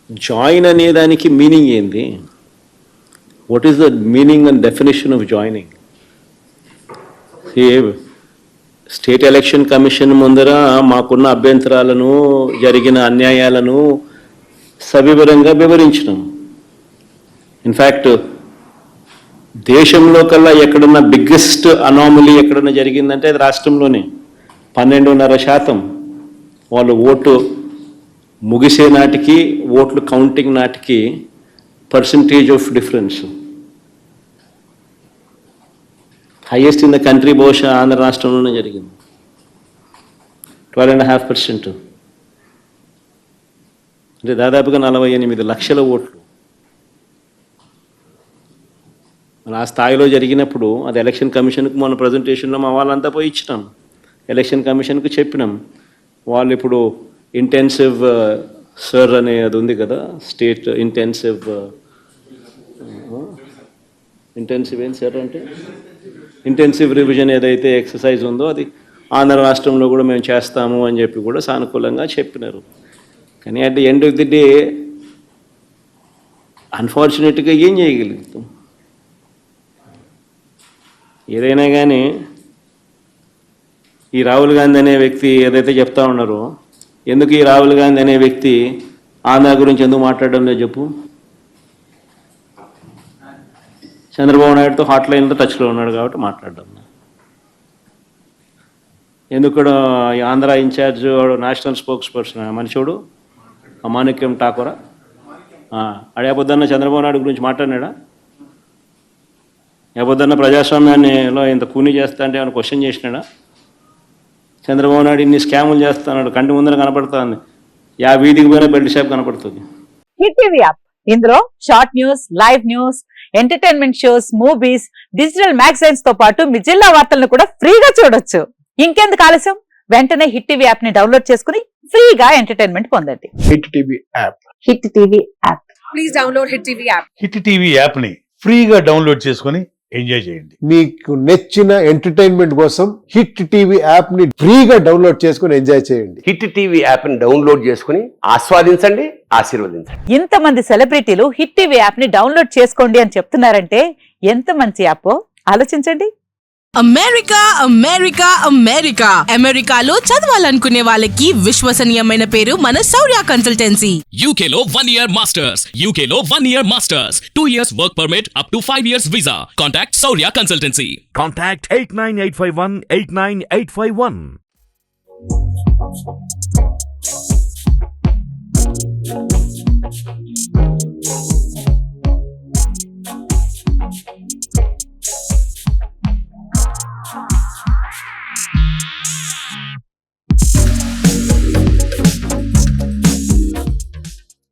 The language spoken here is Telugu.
జాయిన్ అనే దానికి మీనింగ్ ఏంది? What is the meaning and definition of joining? State election commission ముందర మాకున్న అభ్యంతరాలను, జరిగిన అన్యాయాలను సవివరంగా వివరించినాం. ఇన్ఫ్యాక్ట్ దేశంలో కల్లా ఎక్కడన్నా బిగ్గెస్ట్ అనామలీ ఎక్కడన్నా జరిగిందంటే అది రాష్ట్రంలోనే. 12.5% వాళ్ళు ఓటు ముగిసే నాటికి, ఓట్లు కౌంటింగ్ నాటికి percentage of difference highest in the country. బహుశా ఆంధ్ర రాష్ట్రంలోనే జరిగింది. 12.5%, అంటే దాదాపుగా 48 లక్షల ఓట్లు. ఆ స్థాయిలో జరిగినప్పుడు అది ఎలక్షన్ కమిషన్కి మొన్న ప్రజెంటేషన్లో మా వాళ్ళంతా పోయి ఇచ్చినాం. ఎలక్షన్ కమిషన్కి చెప్పినాం. వాళ్ళు ఇప్పుడు ఇంటెన్సివ్ సర్ అనే అది ఉంది కదా, స్టేట్ ఇంటెన్సివ్ ఏం సార్ అంటే ఇంటెన్సివ్ రివిజన్ ఏదైతే ఎక్సర్సైజ్ ఉందో అది ఆంధ్ర రాష్ట్రంలో కూడా మేము చేస్తాము అని చెప్పి కూడా సానుకూలంగా చెప్పినారు. కానీ at the end of the day అన్ఫార్చునేట్గా ఏం చేయగలుగుతాం? ఏదైనా కానీ ఈ రాహుల్ గాంధీ అనే వ్యక్తి ఏదైతే చెప్తా ఉన్నారో, ఎందుకు ఈ రాహుల్ గాంధీ అనే వ్యక్తి ఆంధ్ర గురించి ఎందుకు మాట్లాడడం లేదు చెప్పు? చంద్రబాబు నాయుడుతో హాట్లైన్లో టచ్లో ఉన్నాడు కాబట్టి మాట్లాడడం. ఎందుకు ఈ Andhra in charge national spokesperson మనిషిడు అమాణిక్యం ఠాకూరా అడే పొద్దున్న చంద్రబాబు నాయుడు గురించి మాట్లాడినాడా? పొద్దున్న ప్రజాస్వామ్యాన్నిలో ఇంత కూని చేస్తా అంటే ఏమైనా క్వశ్చన్ చేసినాడా? చంద్రబాబు నాయుడు ఇన్ని స్కాములు చేస్తున్నాడు, కంటి ముందర కనపడుతుంది. వీధికి పోయినా బెల్ట్ షాప్ కనపడుతుంది. హిట్ టీవీ యాప్, ఇందులో short news, live news, entertainment shows, movies, digital magazines తో పాటు మీ జిల్లా వార్తలను కూడా ఫ్రీగా చూడొచ్చు. ఇంకెందుకు ఆలస్యం? వెంటనే హిట్ టీవీ యాప్ ని డౌన్లోడ్ చేసుకుని ఫ్రీగా ఎంటర్టైన్మెంట్ పొందండి. Hit TV app. Hit TV app. Please download hit TV app. Hit TV app ని ఫ్రీగా డౌన్లోడ్ చేసుకుని ఎంజాయ్ చేయండి. మీకు నచ్చిన ఎంటర్టైన్మెంట్ కోసం హిట్ టీవీ యాప్ ని ఫ్రీగా డౌన్లోడ్ చేసుకుని ఎంజాయ్ చేయండి. హిట్ టీవీ యాప్ ని డౌన్లోడ్ చేసుకుని ఆస్వాదించండి, ఆశీర్వదించండి. ఇంతమంది సెలబ్రిటీలు హిట్ టీవీ యాప్ ని డౌన్లోడ్ చేసుకోండి అని చెప్తున్నారంటే ఎంత మంచి యాప్ ఆలోచించండి. అమెరికా అమెరికా అమెరికా అమెరికాలో చదవాలనుకునే వాళ్ళకి విశ్వసనీయమైన పేరు మన శౌర్య కన్సల్టెన్సీ. UK లో 1 year masters, UK లో 1 year masters, 2 years work permit up to 5 years visa. Contact Saurya Consultancy. Contact 89851 89851.